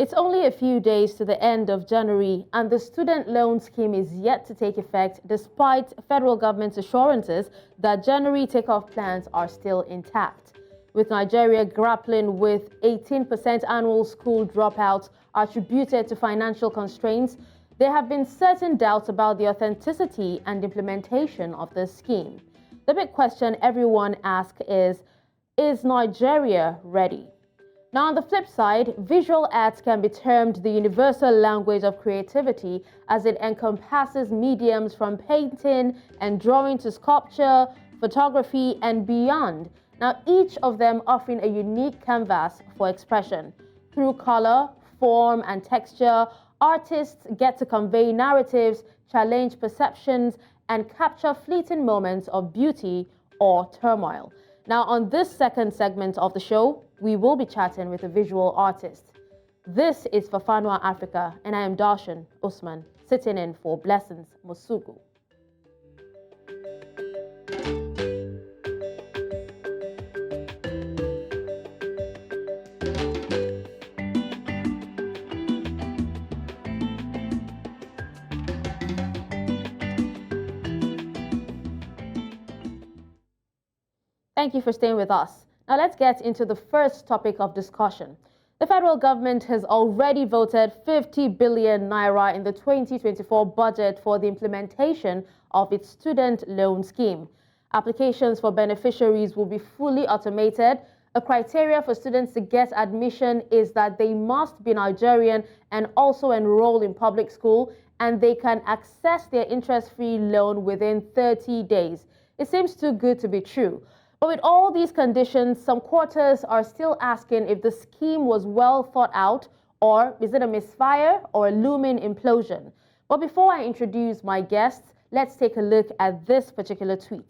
It's only a few days to the end of January, and the student loan scheme is yet to take effect despite federal government's assurances that January takeoff plans are still intact. With Nigeria grappling with 18% annual school dropouts attributed to financial constraints, there have been certain doubts about the authenticity and implementation of this scheme. The big question everyone asks is Nigeria ready? Now, on the flip side, visual arts can be termed the universal language of creativity as it encompasses mediums from painting and drawing to sculpture, photography, and beyond. Now, each of them offering a unique canvas for expression. Through color, form, and texture, artists get to convey narratives, challenge perceptions, and capture fleeting moments of beauty or turmoil. Now, on this second segment of the show, we will be chatting with a visual artist. This is Fafanwa Africa, and I am Dashen, Usman, sitting in for Blessings Mosugu. Thank you for staying with us. Now let's get into the first topic of discussion. The federal government has already voted 50 billion naira in the 2024 budget for the implementation of its student loan scheme. Applications for beneficiaries will be fully automated. A criteria for students to get admission is that they must be Nigerian and also enroll in public school, and they can access their interest-free loan within 30 days. It seems too good to be true. But with all these conditions, some quarters are still asking if the scheme was well thought out, or is it a misfire or a looming implosion? But before I introduce my guests, let's take a look at this particular tweet.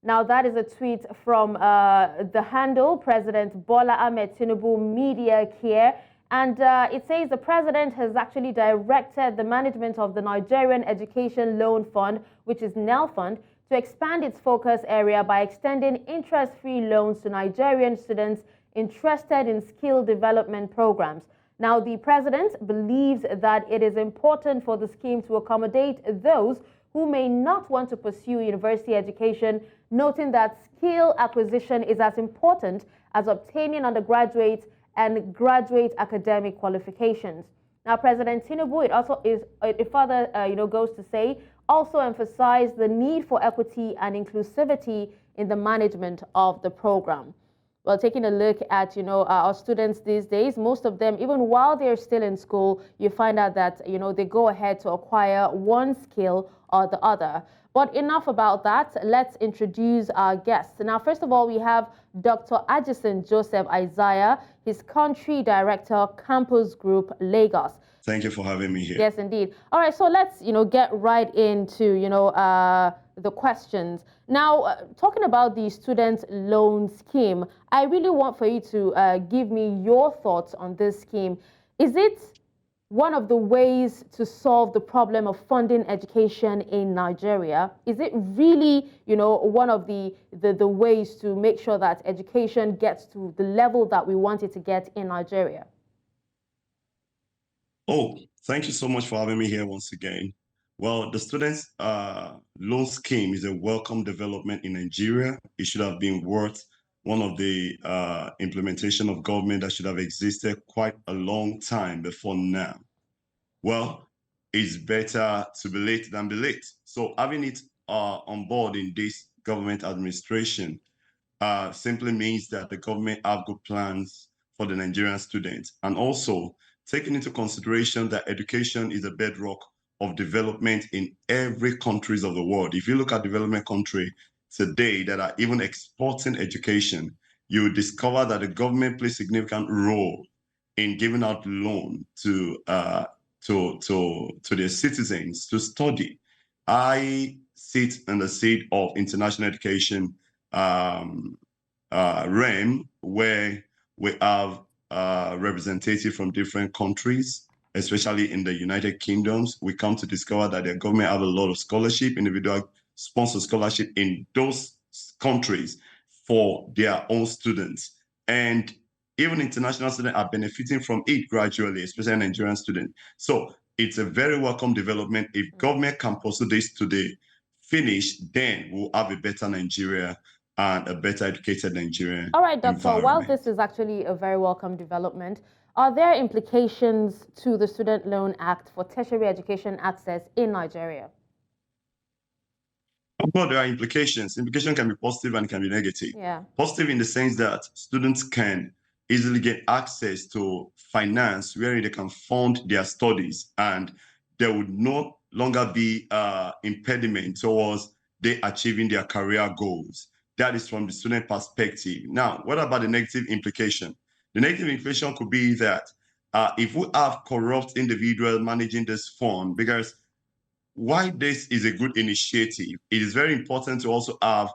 Now, that is a tweet from the handle President Bola Ahmed Tinubu Media Care. And it says the president has actually directed the management of the Nigerian Education Loan Fund, which is NELFund, to expand its focus area by extending interest-free loans to Nigerian students interested in skill development programs. Now, the president believes that it is important for the scheme to accommodate those who may not want to pursue university education, noting that skill acquisition is as important as obtaining undergraduate and graduate academic qualifications. Now, President Tinubu, it further goes to say, also emphasized the need for equity and inclusivity in the management of the program. Well, taking a look at, our students these days, most of them, even while they're still in school, you find out that, they go ahead to acquire one skill or the other. But enough about that. Let's introduce our guests. Now, first of all, we have Dr. Ajihson Joseph Isaiah, his country director, Kampus Group, Lagos. Thank you for having me here. Yes, indeed. All right, so let's, get right into, the questions. Now, talking about the student loan scheme, I really want for you to give me your thoughts on this scheme. Is it one of the ways to solve the problem of funding education in Nigeria? Is it really, one of the ways to make sure that education gets to the level that we want it to get in Nigeria? Oh, thank you so much for having me here once again. Well, the students' loan scheme is a welcome development in Nigeria. It should have been worth one of the implementation of government that should have existed quite a long time before now. Well, it's better to be late than be late. So having it on board in this government administration simply means that the government have good plans for the Nigerian students, and also taking into consideration that education is a bedrock of development in every countries of the world. If you look at development countries today that are even exporting education, you will discover that the government plays a significant role in giving out loan to their citizens to study. I sit in the seat of international education realm, where we have representatives from different countries, especially in the United Kingdoms. We come to discover that the government have a lot of scholarship, individual sponsored scholarship in those countries for their own students. And even international students are benefiting from it gradually, especially Nigerian students. So it's a very welcome development. If government can pursue this today, finish, then we'll have a better Nigeria and a better educated Nigerian All right, Doctor, while environment. this is actually a very welcome development, are there implications to the Student Loan Act for tertiary education access in Nigeria? Of course, there are implications. Implication can be positive and can be negative. Yeah. Positive in the sense that students can easily get access to finance where they can fund their studies, and there would no longer be impediment towards they achieving their career goals. That is from the student perspective. Now, what about the negative implication? The negative implication could be that if we have corrupt individuals managing this fund, because why this is a good initiative, it is very important to also have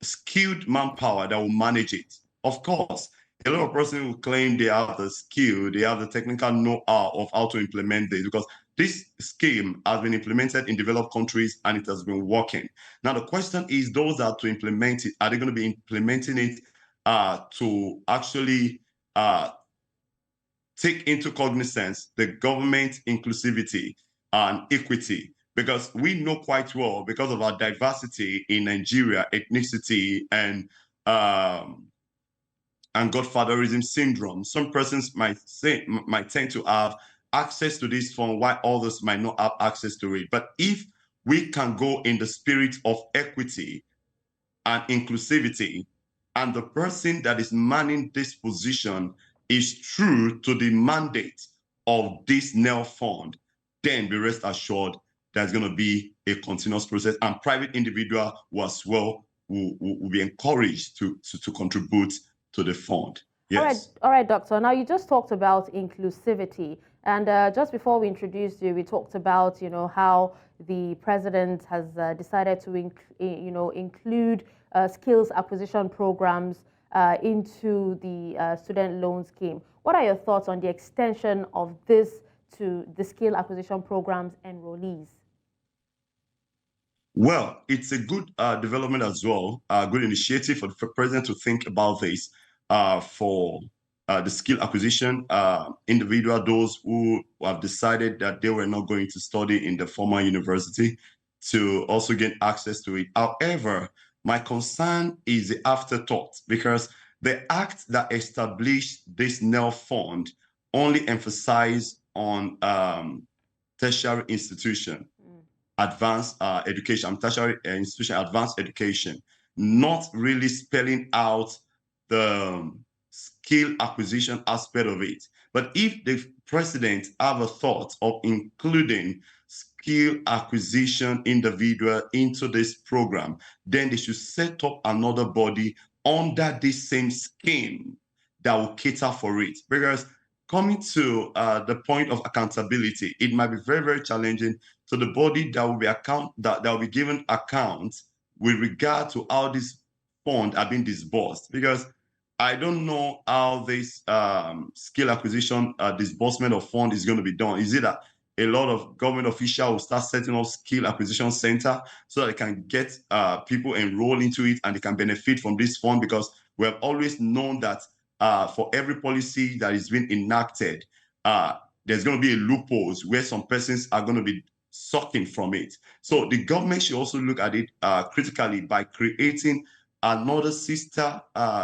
skilled manpower that will manage it. Of course, a lot of persons will claim they have the skill, they have the technical know-how of how to implement this, because this scheme has been implemented in developed countries and it has been working. Now, the question is, those that are to implement it, are they going to be implementing it to actually take into cognizance the government inclusivity and equity? Because we know quite well, because of our diversity in Nigeria, ethnicity and godfatherism syndrome, some persons might tend to have access to this fund while others might not have access to it. But if we can go in the spirit of equity and inclusivity, and the person that is manning this position is true to the mandate of this NEL fund, then be rest assured there's going to be a continuous process, and private individual who as well will be encouraged to contribute to the fund. Yes. All right, Doctor. Now, you just talked about inclusivity. And just before we introduced you, we talked about, how the president has decided to, include skills acquisition programs into the student loan scheme. What are your thoughts on the extension of this to the skill acquisition programs enrollees? Well, it's a good development as well, a good initiative for the president to think about this for the skill acquisition individual, those who have decided that they were not going to study in the formal university, to also gain access to it. However, my concern is the afterthought, because the act that established this NEL fund only emphasized on tertiary institution, advanced education, tertiary institution, advanced education, not really spelling out the skill acquisition aspect of it. But if the president have a thought of including skill acquisition individual into this program, then they should set up another body under this same scheme that will cater for it. Because coming to the point of accountability, it might be very, very challenging to the body that will be that will be given account with regard to how this fund are being disbursed. Because I don't know how this skill acquisition disbursement of fund is going to be done. Is it that a lot of government officials will start setting up skill acquisition center so that they can get people enrolled into it and they can benefit from this fund? Because we have always known that for every policy that is being enacted, there's going to be a loopholes where some persons are going to be sucking from it. So the government should also look at it critically by creating another sister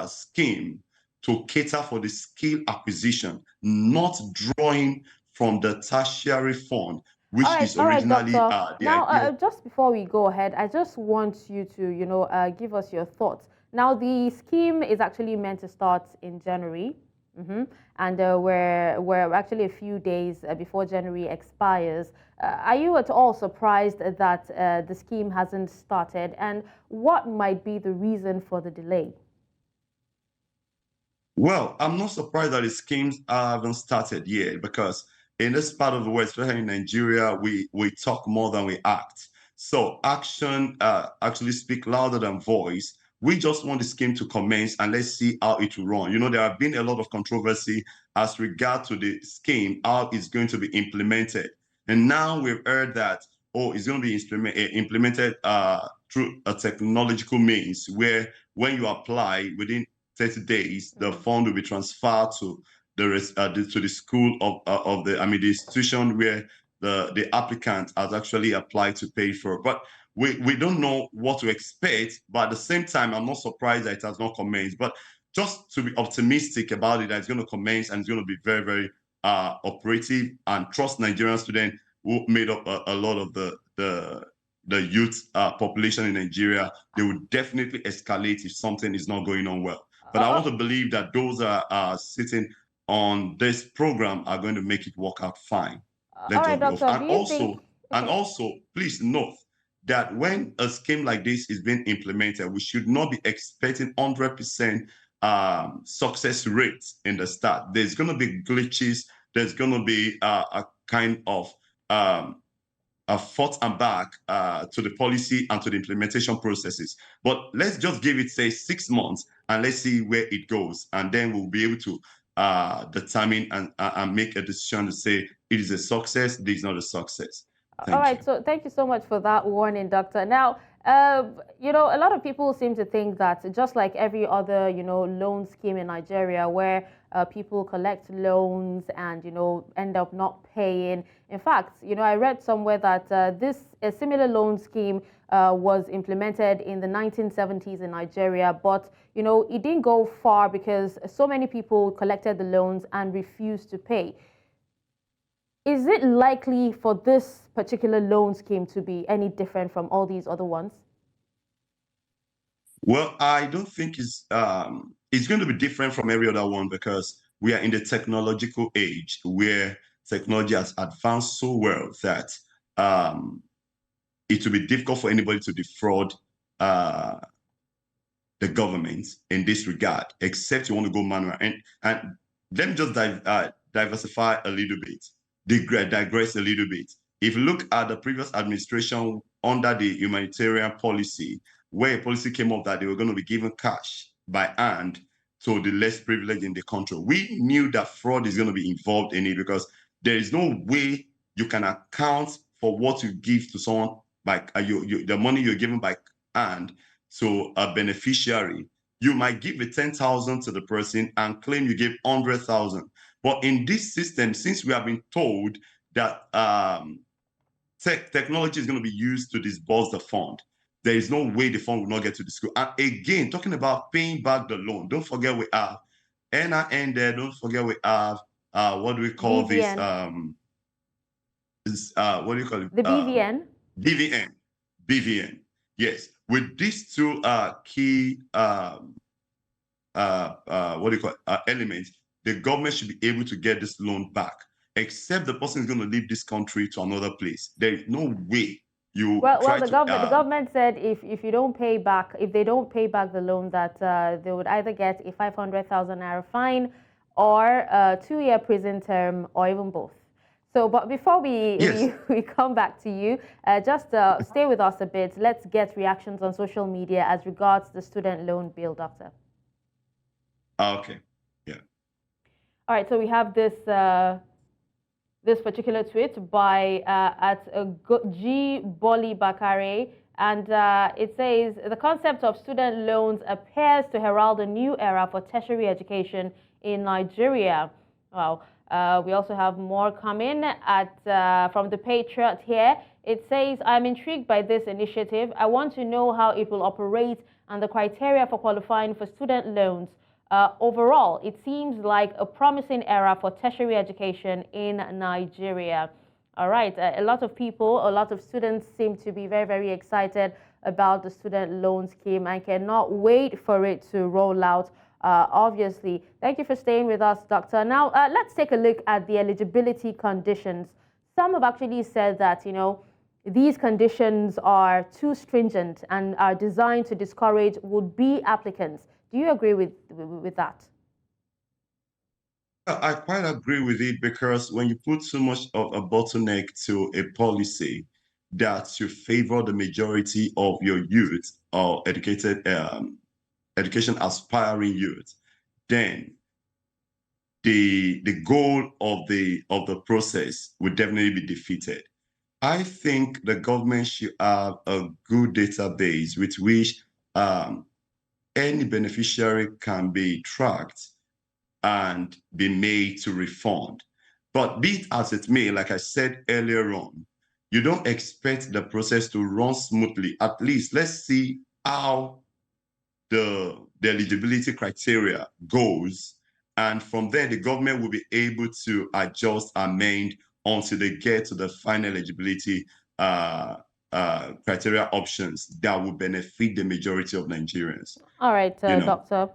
scheme to cater for the skill acquisition, not drawing from the tertiary fund, which is originally the idea. Just before we go ahead, I just want you to, give us your thoughts. Now, the scheme is actually meant to start in January. And we're actually a few days before January expires. Are you at all surprised that the scheme hasn't started? And what might be the reason for the delay? Well, I'm not surprised that the schemes haven't started yet, because in this part of the world, especially in Nigeria, we talk more than we act. So action actually speak louder than voice. We just want the scheme to commence and let's see how it will run. There have been a lot of controversy as regard to the scheme, how it's going to be implemented. And now we've heard that, it's going to be implemented through a technological means where when you apply within 30 days, the fund will be transferred to the school of the institution where the applicant has actually applied to pay for. But we don't know what to expect. But at the same time, I'm not surprised that it has not commenced. But just to be optimistic about it, that it's going to commence and it's going to be very, very operative, and trust Nigerian students who made up a lot of the youth population in Nigeria. They would definitely escalate if something is not going on well. But I want to believe that those are sitting on this program are going to make it work out fine. All right, Doctor. And also, please note that when a scheme like this is being implemented, we should not be expecting 100% success rates in the start. There's going to be glitches. There's going to be a kind of a forth and back to the policy and to the implementation processes. But let's just give it, say, 6 months, and let's see where it goes. And then we'll be able to determine and make a decision to say it is a success, this is not a success. All right, so thank you so much for that warning, Doctor. Now, you know, a lot of people seem to think that just like every other, you know, loan scheme in Nigeria where people collect loans and, you know, end up not paying. In fact, you know, I read somewhere that a similar loan scheme was implemented in the 1970s in Nigeria, but, you know, it didn't go far because so many people collected the loans and refused to pay. Is it likely for this particular loan scheme to be any different from all these other ones? Well, I don't think it's going to be different from every other one, because we are in the technological age where technology has advanced so well that it will be difficult for anybody to defraud the government in this regard, except you want to go manual. And let me just diversify a little bit. Digress a little bit. If you look at the previous administration under the humanitarian policy, where a policy came up that they were going to be given cash by hand to the less privileged in the country, we knew that fraud is going to be involved in it, because there is no way you can account for what you give to someone by the money you're given by hand to a beneficiary. You might give 10,000 to the person and claim you gave 100,000. But in this system, since we have been told that technology is going to be used to disburse the fund, there is no way the fund will not get to the school. And again, talking about paying back the loan, don't forget we have NIN there. Don't forget we have what do we call BVN. this? What do you call it? The BVN. BVN. Yes, with these two key what do you call it? Elements, the government should be able to get this loan back, except the person is going to leave this country to another place. There is no way you. The government said if you don't pay back, if they don't pay back the loan, that they would either get a 500,000 naira fine or a 2-year prison term, or even both. So, but before we come back to you, just stay with us a bit. Let's get reactions on social media as regards the student loan bill, Doctor. Okay. Yeah. All right. So we have this this particular tweet by at G Boli Bakare, and it says the concept of student loans appears to herald a new era for tertiary education in Nigeria. Wow. We also have more coming from the Patriot here. It says, I'm intrigued by this initiative. I want to know how it will operate and the criteria for qualifying for student loans. Overall, it seems like a promising era for tertiary education in Nigeria. All right, a lot of people, a lot of students seem to be very, very excited about the student loan scheme and cannot wait for it to roll out. Obviously. Thank you for staying with us, Doctor. Now, let's take a look at the eligibility conditions. Some have actually said that, you know, these conditions are too stringent and are designed to discourage would-be applicants. Do you agree with that? I quite agree with it, because when you put so much of a bottleneck to a policy that you favor the majority of your youth or education aspiring youth, then the goal of the process would definitely be defeated. I think the government should have a good database with which any beneficiary can be tracked and be made to refund. But be it as it may, like I said earlier on, you don't expect the process to run smoothly. At least let's see how the eligibility criteria goes. And from there, the government will be able to adjust, amend until they get to the final eligibility criteria options that will benefit the majority of Nigerians. All right, Doctor.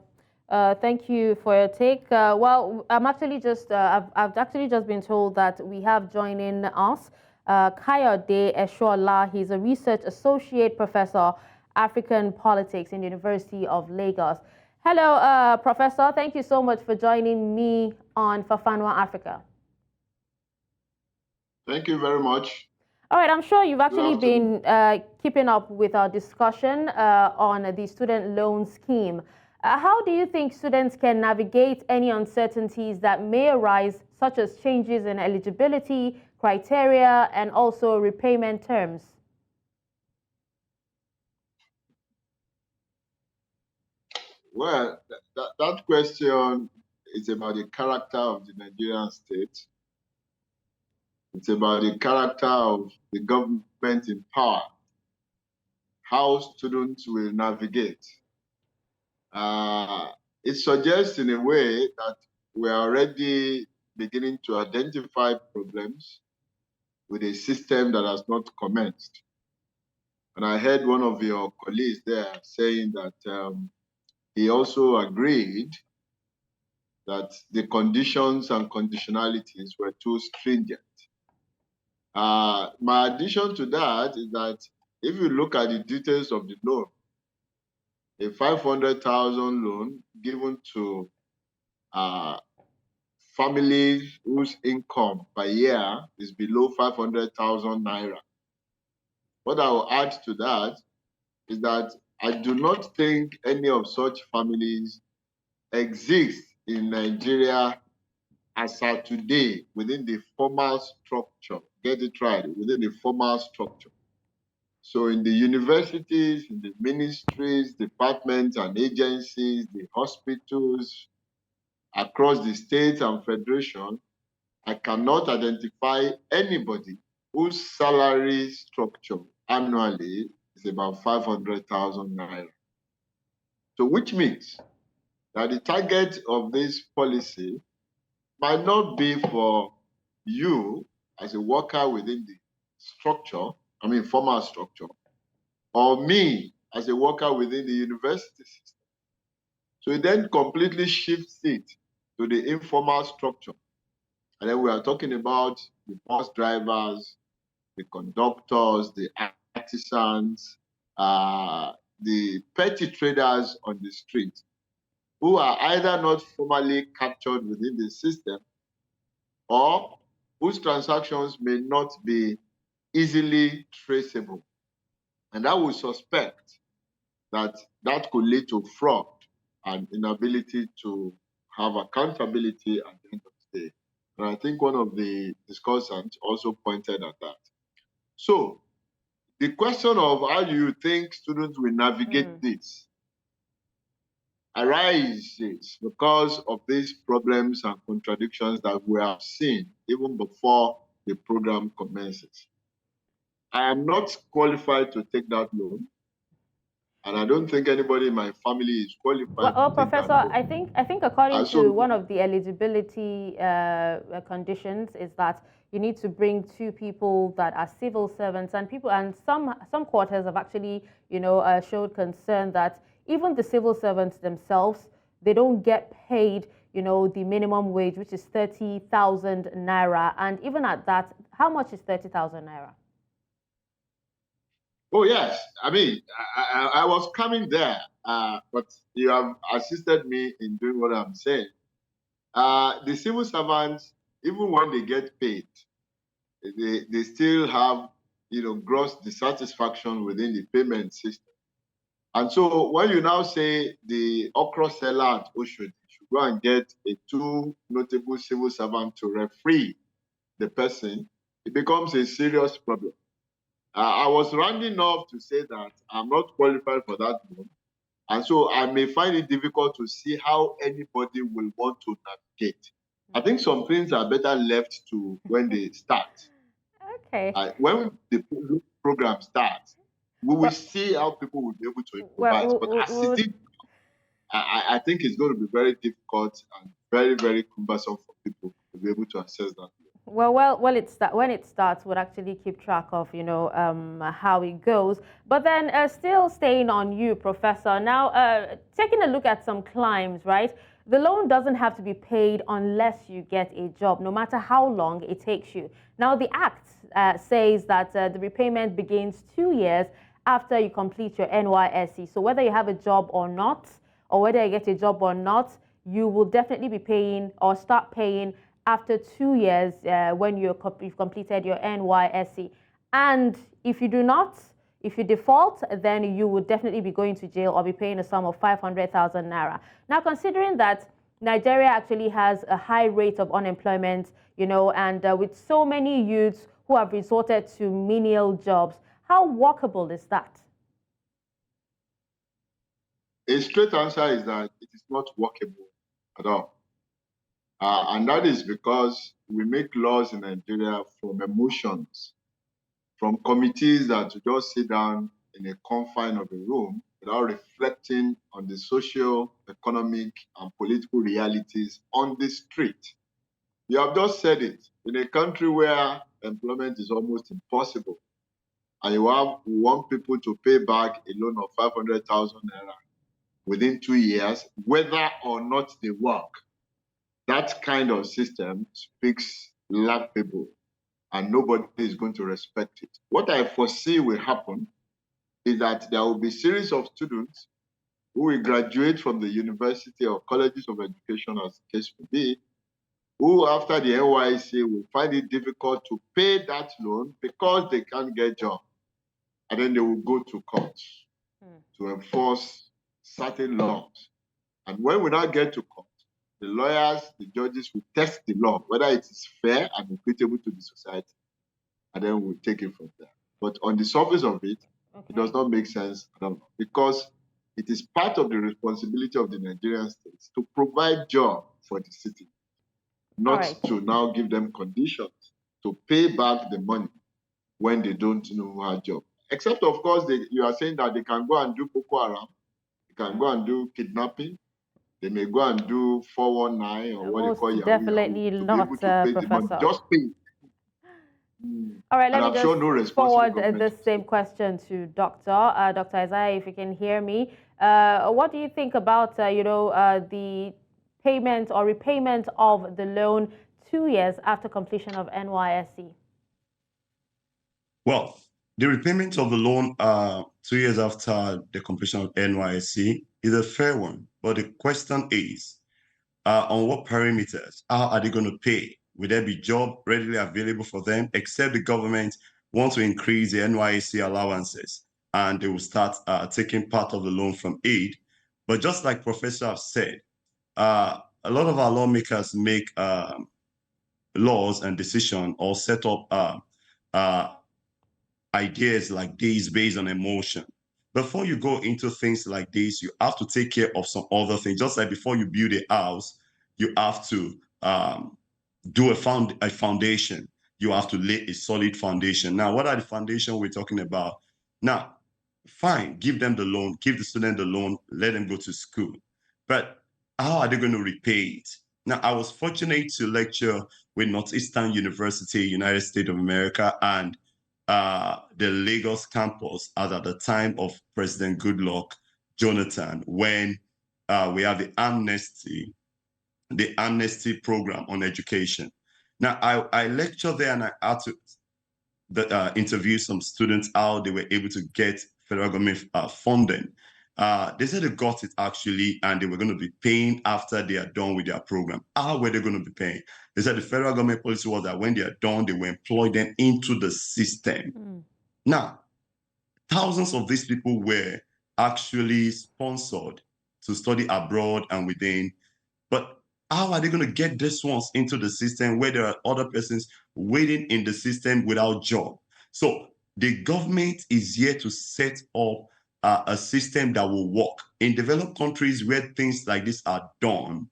Thank you for your take. Well, I'm actually just, I've actually just been told that we have joining us Kayode Eshola. He's a research associate professor, African politics in the University of Lagos. Hello, Professor. Thank you so much for joining me on Fafanwa Africa. Thank you very much. All right, I'm sure you've actually been keeping up with our discussion on the student loan scheme. How do you think students can navigate any uncertainties that may arise, such as changes in eligibility, criteria, and also repayment terms? Well, that question is about the character of the Nigerian state. It's about the character of the government in power, how students will navigate. It suggests in a way that we are already beginning to identify problems with a system that has not commenced. And I heard one of your colleagues there saying that he also agreed that the conditions and conditionalities were too stringent. My addition to that is that if you look at the details of the loan, a 500,000 loan given to families whose income per year is below 500,000 naira. What I will add to that is that I do not think any of such families exist in Nigeria as of today within the formal structure. Get it right, within the formal structure. So in the universities, in the ministries, departments and agencies, the hospitals, across the states and federation, I cannot identify anybody whose salary structure annually is about 500,000 naira. So which means that the target of this policy might not be for you as a worker within the structure, formal structure, or me as a worker within the university system. So it then completely shifts it to the informal structure. And then we are talking about the bus drivers, the conductors, the artisans, the petty traders on the street, who are either not formally captured within the system or whose transactions may not be easily traceable. And I would suspect that that could lead to fraud and inability to have accountability at the end of the day. And I think one of the discussants also pointed at that. So the question of how do you think students will navigate this arises because of these problems and contradictions that we have seen even before the program commences. I am not qualified to take that loan, and I don't think anybody in my family is qualified. Well, Professor, I think according to one of the eligibility conditions is that you need to bring two people that are civil servants, and some quarters have actually showed concern that even the civil servants themselves, they don't get paid the minimum wage, which is 30,000 naira, and even at that, how much is 30,000 naira? Oh, yes. I was coming there, but you have assisted me in doing what I'm saying. The civil servants, even when they get paid, they still have, gross dissatisfaction within the payment system. And so when you now say the okra seller at Oshodi should go and get a two notable civil servant to referee the person, it becomes a serious problem. I was rounding off to say that I'm not qualified for that loan, And so I may find it difficult to see how anybody will want to navigate. I think some things are better left to when they start. Okay. When the program starts, we will see how people will be able to improvise. But as it is, I think it's going to be very difficult and very, very cumbersome for people to be able to access that. Well, when it starts, we'll actually keep track of, how it goes. But then, still staying on you, Professor. Now, taking a look at some climbs, right? The loan doesn't have to be paid unless you get a job, no matter how long it takes you. Now, the Act says that the repayment begins 2 years after you complete your NYSC. So whether you have a job or not, or whether you get a job or not, you will definitely be paying or start paying after 2 years when you've completed your NYSC. And if you do not, if you default, then you would definitely be going to jail or be paying a sum of 500,000 naira. Now, considering that Nigeria actually has a high rate of unemployment, and with so many youths who have resorted to menial jobs, how workable is that? A straight answer is that it is not workable at all. And that is because we make laws in Nigeria from emotions, from committees that just sit down in a confine of a room without reflecting on the social, economic, and political realities on the street. You have just said it. In a country where employment is almost impossible, and you want people to pay back a loan of 500,000 naira within 2 years, whether or not they work, that kind of system speaks laughable, and nobody is going to respect it. What I foresee will happen is that there will be a series of students who will graduate from the university or colleges of education, as the case may be, who after the NYSC will find it difficult to pay that loan because they can't get job. And then they will go to court to enforce certain laws. And when we now get to court, the lawyers, the judges will test the law, whether it is fair and equitable to the society, and then we'll take it from there. But on the surface of it, it does not make sense at all, because it is part of the responsibility of the Nigerian states to provide job for the city, not to now give them conditions to pay back the money when they don't know who has job. Except, of course, you are saying that they can go and do Boko Haram, they can go and do kidnapping, they may go and do 419 or what they call Yahoo. Definitely Yahoo, not, Professor. Just pay. All right, let me just forward the same question to Dr. Isaiah, if you can hear me. What do you think about, the payment or repayment of the loan 2 years after completion of NYSC? Well, the repayment of the loan 2 years after the completion of NYSC is a fair one. But the question is, on what parameters? How are they going to pay? Will there be job readily available for them, except the government wants to increase the NYSC allowances and they will start taking part of the loan from aid? But just like Professor have said, a lot of our lawmakers make laws and decisions or set up ideas like these based on emotion. Before you go into things like this, you have to take care of some other things. Just like before you build a house, you have to do a foundation. You have to lay a solid foundation. Now, what are the foundation we're talking about? Now, fine, give them the loan, give the student the loan, let them go to school. But how are they going to repay it? Now, I was fortunate to lecture with Northeastern University, United States of America, and the Lagos campus at the time of President Goodluck Jonathan, when we have the amnesty program on education. Now, I lectured there and I had to interview some students how they were able to get federal government funding. They said they got it actually, and they were going to be paying after they are done with their program. How were they going to be paying? They said the federal government policy was that when they are done, they will employ them into the system. Now, thousands of these people were actually sponsored to study abroad and within, but how are they going to get these ones into the system where there are other persons waiting in the system without job? So the government is here to set up a system that will work. In developed countries where things like this are done,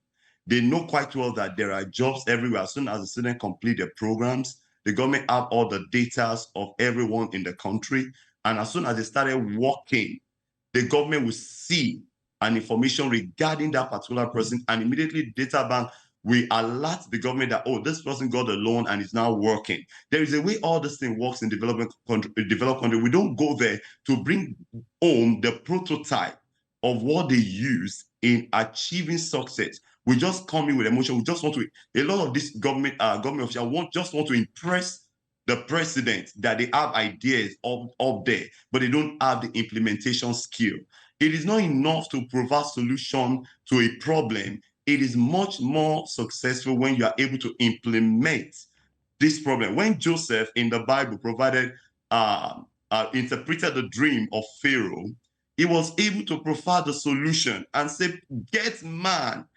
they know quite well that there are jobs everywhere. As soon as the students complete their programs, the government have all the data of everyone in the country. And as soon as they started working, the government will see an information regarding that particular person, and immediately data bank will alert the government that, oh, this person got a loan and is now working. There is a way all this thing works in developed country. We don't go there to bring home the prototype of what they use in achieving success. We just come in with emotion. We just want to, a lot of this government officials just want to impress the president that they have ideas up there, but they don't have the implementation skill. It is not enough to provide solution to a problem. It is much more successful when you are able to implement this problem. When Joseph in the Bible interpreted the dream of Pharaoh, he was able to provide the solution and say, get a man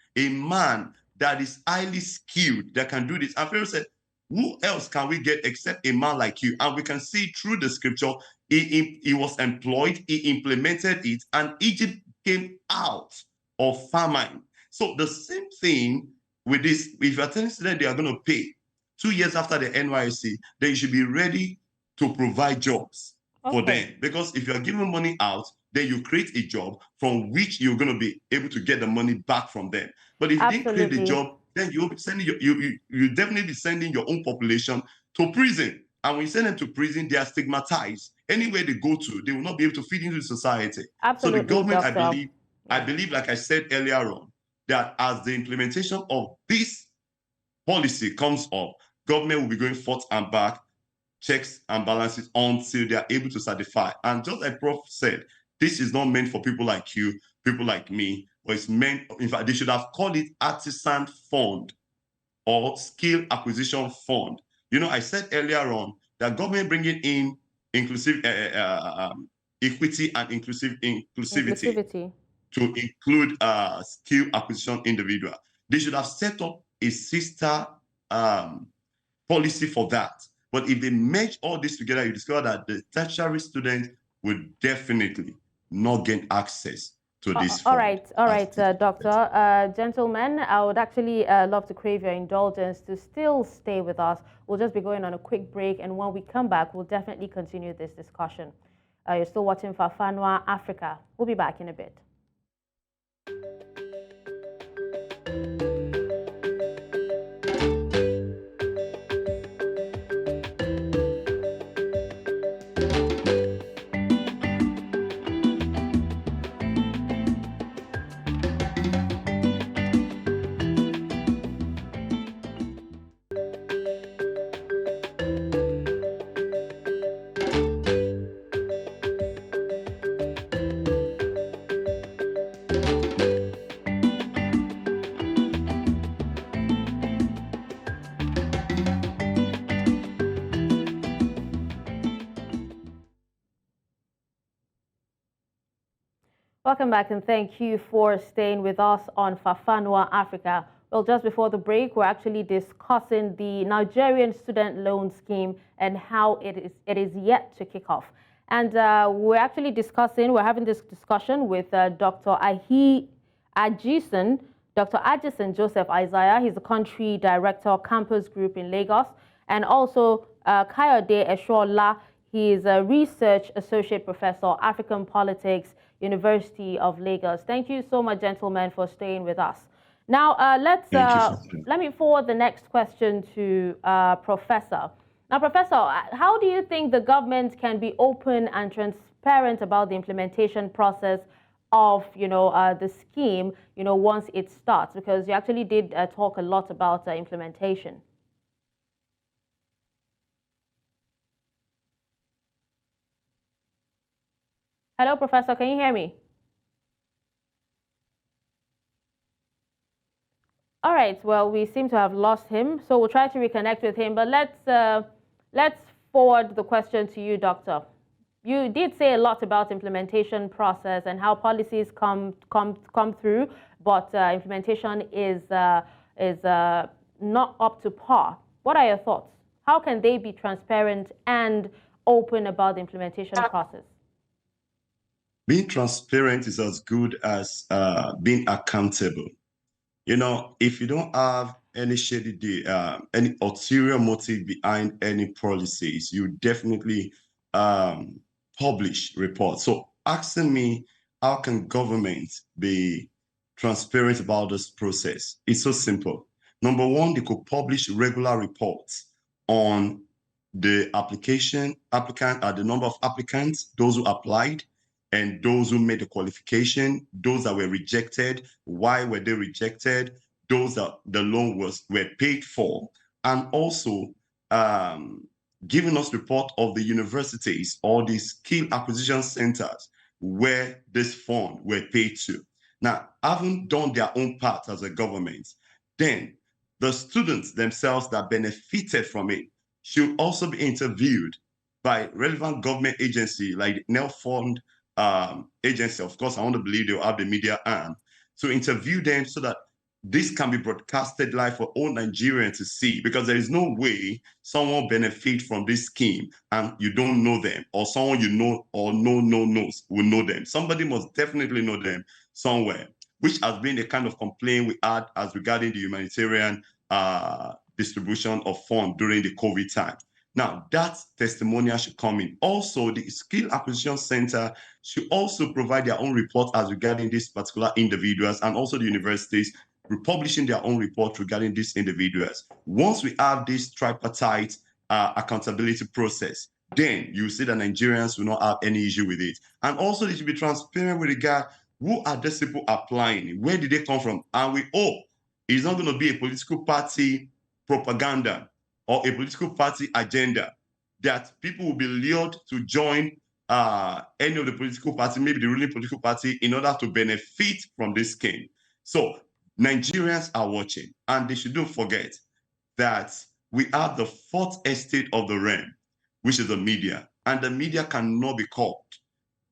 that is highly skilled that can do this. And Pharaoh said, who else can we get except a man like you? And we can see through the scripture, he was employed, he implemented it, and Egypt came out of famine. So the same thing with this, if you're telling students they are going to pay 2 years after the NYSC, then you should be ready to provide jobs for them. Because if you're giving money out, then you create a job from which you're going to be able to get the money back from them. But if you didn't create the job, then you'll be sending you definitely be sending your own population to prison. And when you send them to prison, they are stigmatized. Anywhere they go to, they will not be able to fit into society. Absolutely, so the government, Doctor. I believe, like I said earlier on, that as the implementation of this policy comes up, government will be going forth and back, checks and balances until they are able to certify. And just like Prof said, this is not meant for people like you, people like me, but it's meant, in fact, they should have called it artisan fund or skill acquisition fund. You know, I said earlier on that government bringing in inclusive equity and inclusivity to include skill acquisition individual. They should have set up a sister policy for that. But if they merge all this together, you discover that the tertiary student would definitely not gain access to this. All right, Doctor. Gentlemen, I would actually love to crave your indulgence to still stay with us. We'll just be going on a quick break, and when we come back, we'll definitely continue this discussion. You're still watching Fafanwa Africa. We'll be back in a bit. Welcome back, and thank you for staying with us on Fafanwa Africa. Well, just before the break, we're actually discussing the Nigerian student loan scheme and how it is yet to kick off. And we're having this discussion with Dr. Ajihson, Dr. Ajihson Joseph Isaiah. He's the country director of Kampus Group in Lagos, and also Kayode Eshola. He is a research associate professor, African politics, University of Lagos. Thank you so much, gentlemen, for staying with us. Now, let me forward the next question to Professor. Now, Professor, how do you think the government can be open and transparent about the implementation process of, the scheme, once it starts? Because you actually did talk a lot about implementation. Hello, Professor, can you hear me? All right, well, we seem to have lost him, so we'll try to reconnect with him, but let's forward the question to you, Doctor. You did say a lot about implementation process and how policies come through, but implementation is not up to par. What are your thoughts? How can they be transparent and open about the implementation process? being transparent is as good as being accountable. You know, if you don't have any shady, any ulterior motive behind any policies, you definitely publish reports. So asking me, how can government be transparent about this process? It's so simple. Number one, they could publish regular reports on the applicant, the number of applicants, those who applied, and those who made the qualification, those that were rejected, why were they rejected, those that the loan were paid for, and also giving us report of the universities or the skill acquisition centers where this fund were paid to. Now, having done their own part as a government, then the students themselves that benefited from it should also be interviewed by relevant government agency like the NEL Fund agency. Of course, I want to believe they'll have the media arm to interview them so that this can be broadcasted live for all Nigerians to see, because there is no way someone benefit from this scheme and you don't know them, or someone you know or knows will know them. Somebody must definitely know them somewhere, which has been the kind of complaint we had as regarding the humanitarian distribution of funds during the COVID time. Now, that testimonial should come in. Also, the Skill Acquisition Center should also provide their own report as regarding these particular individuals, and also the universities republishing their own report regarding these individuals. Once we have this tripartite accountability process, then you see that Nigerians will not have any issue with it. And also, they should be transparent with regard who are these people applying, where did they come from, and we hope it's not going to be a political party propaganda or a political party agenda that people will be lured to join any of the political party, maybe the ruling political party, in order to benefit from this scheme. So Nigerians are watching, and they shouldn't forget that we have the fourth estate of the realm, which is the media, and the media cannot be called.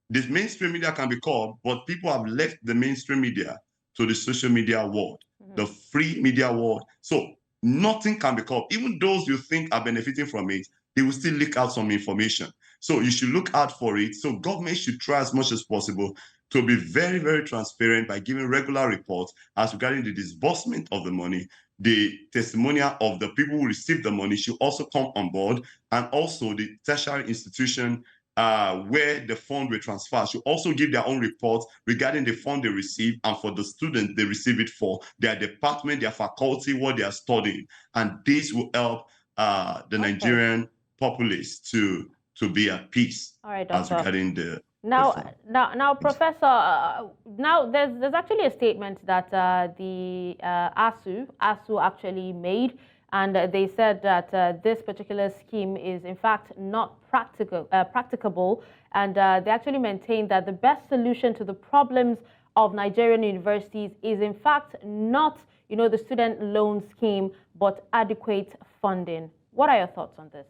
This mainstream media can be called, but people have left the mainstream media to the social media world, the free media world. So nothing can be called. Even those you think are benefiting from it, they will still leak out some information. So you should look out for it. So government should try as much as possible to be very, very transparent by giving regular reports as regarding the disbursement of the money. The testimonial of the people who received the money should also come on board, and also the tertiary institution where the fund will transfer should also give their own reports regarding the fund they receive, and for the students they receive it for, their department, their faculty, what they are studying. And this will help the Nigerian populace to be at peace. All right, as Doctor. regarding the now, Professor, now there's actually a statement that the ASU actually made, and they said that this particular scheme is in fact not practicable, and they actually maintain that the best solution to the problems of Nigerian universities is in fact not, the student loan scheme, but adequate funding. What are your thoughts on this?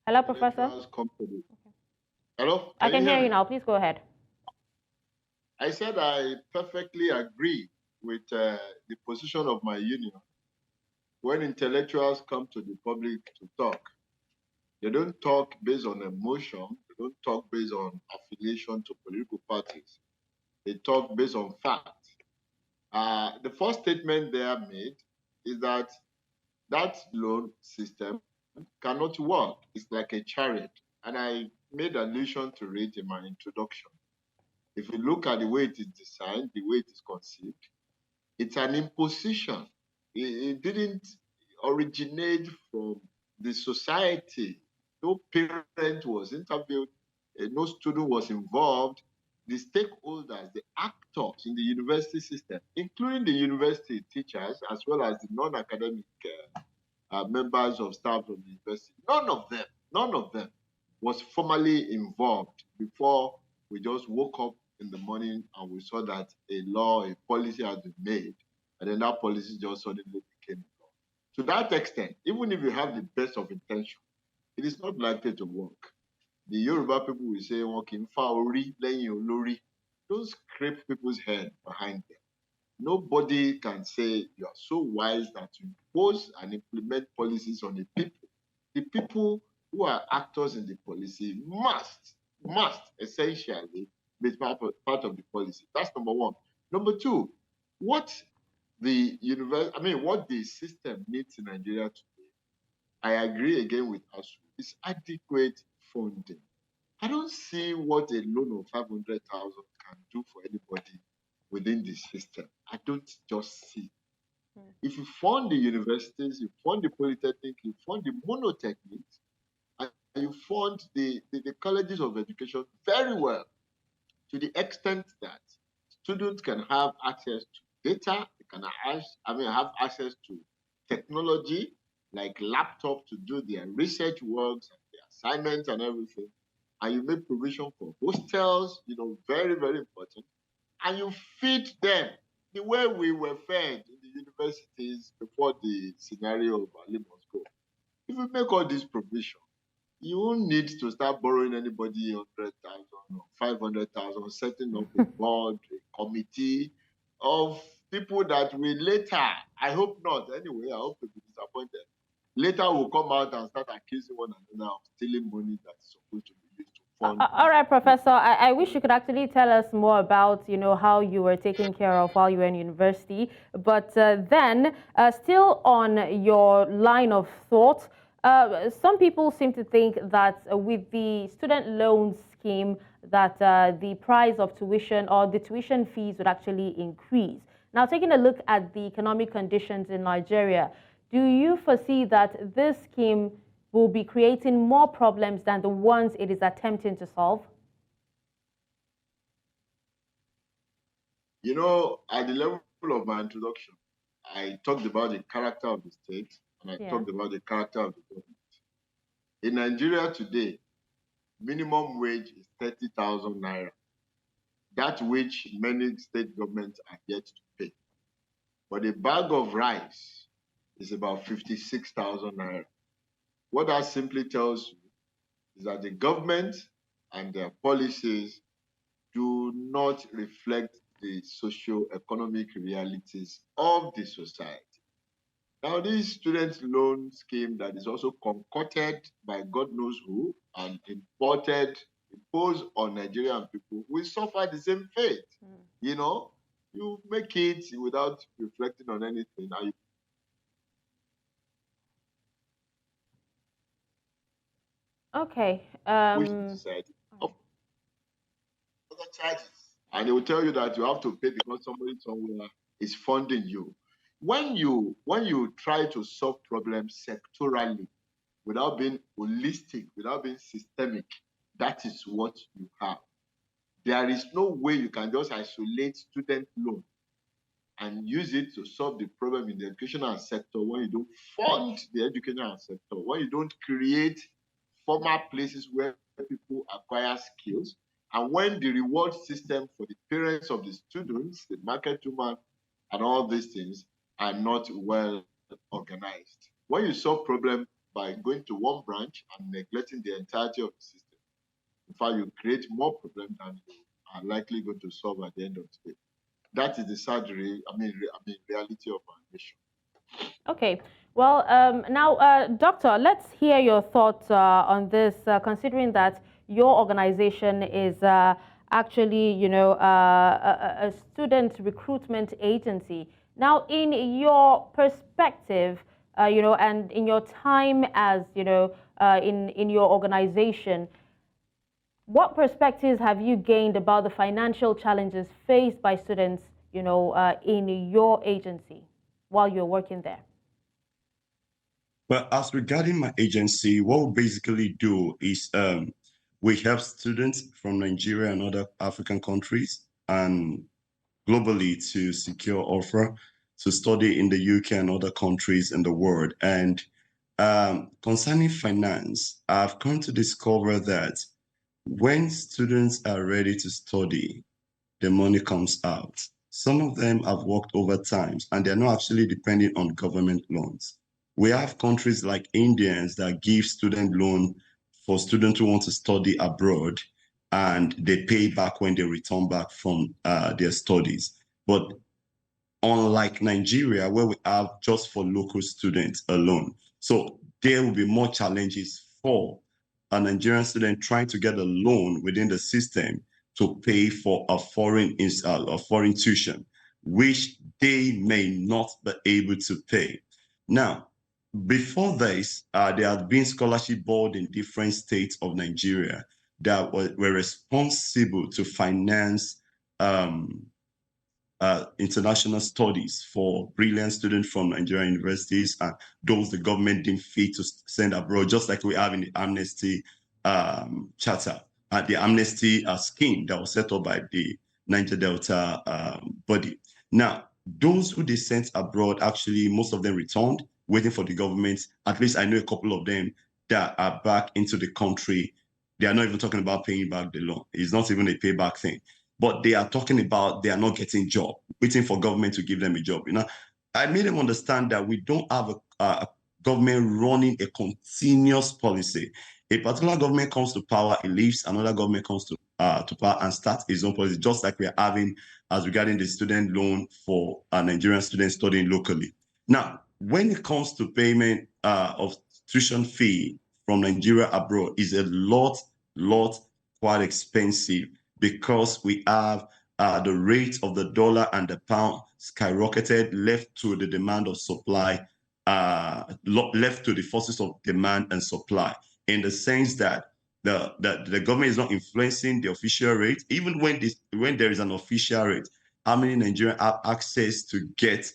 Hello, Professor. Hello? I can hear you now. Please go ahead. I said I perfectly agree with the position of my union. When intellectuals come to the public to talk, they don't talk based on emotion. They don't talk based on affiliation to political parties. They talk based on facts. The first statement they have made is that loan system cannot work. It's like a chariot. And I made allusion to it in my introduction. If you look at the way it is designed, the way it is conceived, it's an imposition. It didn't originate from the society. No parent was interviewed, no student was involved. The stakeholders, the actors in the university system, including the university teachers, as well as the non-academic members of staff from the university, none of them was formally involved before we just woke up in the morning and we saw that a law, a policy had been made, and then that policy just suddenly became law. To that extent, even if you have the best of intention, it is not likely to work. The Yoruba people will say, don't scrape people's head behind them. nobody can say you are so wise that you impose and implement policies on the people. The people who are actors in the policy must essentially be part of the policy. That's number one. Number two, what what the system needs in Nigeria today, I agree again with Asu, is adequate funding. I don't see what a loan of 500,000 can do for anybody within the system. I don't just see. If you fund the universities, you fund the polytechnic, you fund the monotechnics, and you fund the colleges of education very well, to the extent that students can have access to data, they can have access to technology like laptop to do their research works and their assignments and everything. And you make provision for hostels, very, very important. And you feed them the way we were fed in the universities before the scenario of Ali must go. If you make all this provision, you won't need to start borrowing anybody 100,000 or 500,000, setting up a board, a committee of people that will later, I hope not, anyway, I hope to be disappointed, later will come out and start accusing one another of stealing money that's supposed to be used to fund. All right, Professor, I wish you could actually tell us more about, how you were taken care of while you were in university. But then, still on your line of thought, some people seem to think that with the student loan scheme that the price of tuition or the tuition fees would actually increase. Now, taking a look at the economic conditions in Nigeria, do you foresee that this scheme will be creating more problems than the ones it is attempting to solve? At the level of my introduction, I talked about the character of the state and I talked about the character of the government. In Nigeria today, minimum wage is 30,000 naira. That which many state governments are yet to pay. But a bag of rice is about 56,000 naira. What that simply tells you is that the government and their policies do not reflect the socio-economic realities of the society. Now, this student loan scheme that is also concocted by God knows who and imposed on Nigerian people will suffer the same fate. You make it without reflecting on anything. Okay. Society. Other charges. And they will tell you that you have to pay because somebody somewhere is funding you. When you try to solve problems sectorally, without being holistic, without being systemic, that is what you have. There is no way you can just isolate student loan and use it to solve the problem in the educational sector when you don't fund the educational sector, when you don't create formal places where people acquire skills, and when the reward system for the parents of the students, the market woman, and all these things are not well organized. When you solve problem by going to one branch and neglecting the entirety of the system, in fact, you create more problems than you are likely going to solve at the end of the day. That is the sad reality of our nation. Okay. Well, now, Doctor, let's hear your thoughts on this, considering that your organization is actually, a student recruitment agency. Now, in your perspective, and in your time as, in your organization, what perspectives have you gained about the financial challenges faced by students, in your agency while you're working there? Well, as regarding my agency, what we basically do is we help students from Nigeria and other African countries and globally to secure offer to study in the UK and other countries in the world. And concerning finance, I've come to discover that when students are ready to study, the money comes out. Some of them have worked overtime and they're not actually depending on government loans. We have countries like Indians that give student loan for students who want to study abroad, and they pay back when they return back from their studies. But unlike Nigeria, where we have just for local students alone. So there will be more challenges for a Nigerian student trying to get a loan within the system to pay for a foreign tuition, which they may not be able to pay. Now, before this, there had been scholarship board in different states of Nigeria that were responsible to finance international studies for brilliant students from Nigerian universities and those the government deemed fit to send abroad, just like we have in the amnesty charter, the amnesty scheme that was set up by the Niger Delta body. Now, those who they sent abroad, actually, most of them returned, waiting for the government. At least I know a couple of them that are back into the country. They are not even talking about paying back the loan. It's not even a payback thing. But they are talking about they are not getting job, waiting for government to give them a job. I made them understand that we don't have a government running a continuous policy. A particular government comes to power, it leaves, another government comes to power and starts its own policy, just like we are having as regarding the student loan for Nigerian students studying locally. Now, when it comes to payment of tuition fee from Nigeria abroad, is a lot quite expensive, because we have the rate of the dollar and the pound skyrocketed, left to the demand of supply, left to the forces of demand and supply, in the sense that the government is not influencing the official rate. Even when there is an official rate, how many Nigerians have access to get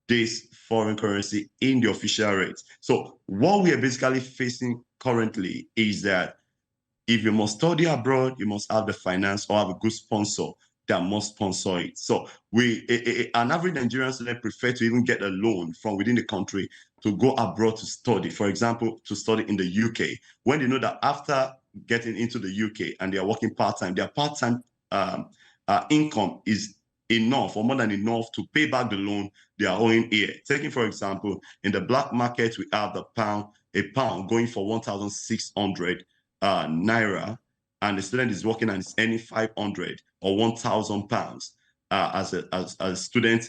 this foreign currency in the official rate? So what we are basically facing currently is that if you must study abroad, you must have the finance or have a good sponsor that must sponsor it. So an average Nigerian student prefer to even get a loan from within the country to go abroad to study. For example, to study in the UK, when they know that after getting into the UK and they are working part-time, their part-time income is enough or more than enough to pay back the loan they are owing here. Taking, for example, in the black market, we have a pound going for 1,600 naira, and the student is working and is earning 500 or 1,000 pounds as a student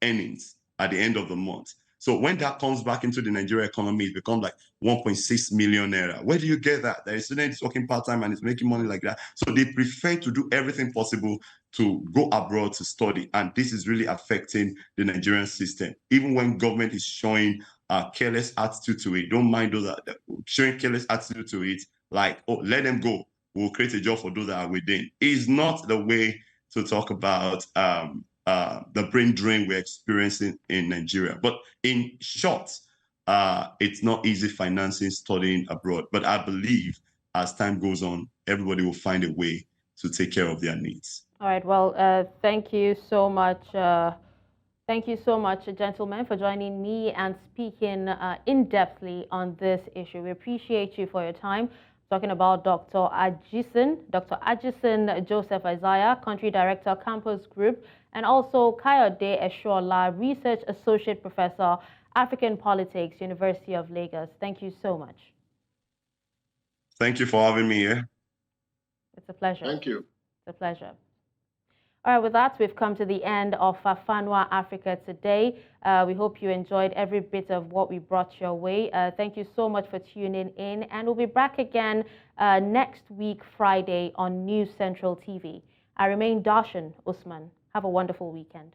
earnings at the end of the month. So when that comes back into the Nigerian economy, it becomes like 1.6 million naira. Where do you get that? The student is working part-time and is making money like that. So they prefer to do everything possible to go abroad to study. And this is really affecting the Nigerian system. Even when government is showing a careless attitude to it, don't mind those that showing careless attitude to it, like, oh, let them go, we'll create a job for those that are within. Is not the way to talk about the brain drain we're experiencing in Nigeria. But in short, it's not easy financing studying abroad. But I believe as time goes on, everybody will find a way to take care of their needs. All right. Well, thank you so much. Thank you so much, gentlemen, for joining me and speaking in-depthly on this issue. We appreciate you for your time. Talking about Dr. Ajihson Joseph Isaiah, Country Director, Campus Group, and also Kayode Eshola, Research Associate Professor, African Politics, University of Lagos. Thank you so much. Thank you for having me here. It's a pleasure. Thank you. It's a pleasure. All right, with that, we've come to the end of Fanwa Africa today. We hope you enjoyed every bit of what we brought your way. Thank you so much for tuning in, and we'll be back again next week, Friday, on News Central TV. I remain Dashen Usman. Have a wonderful weekend.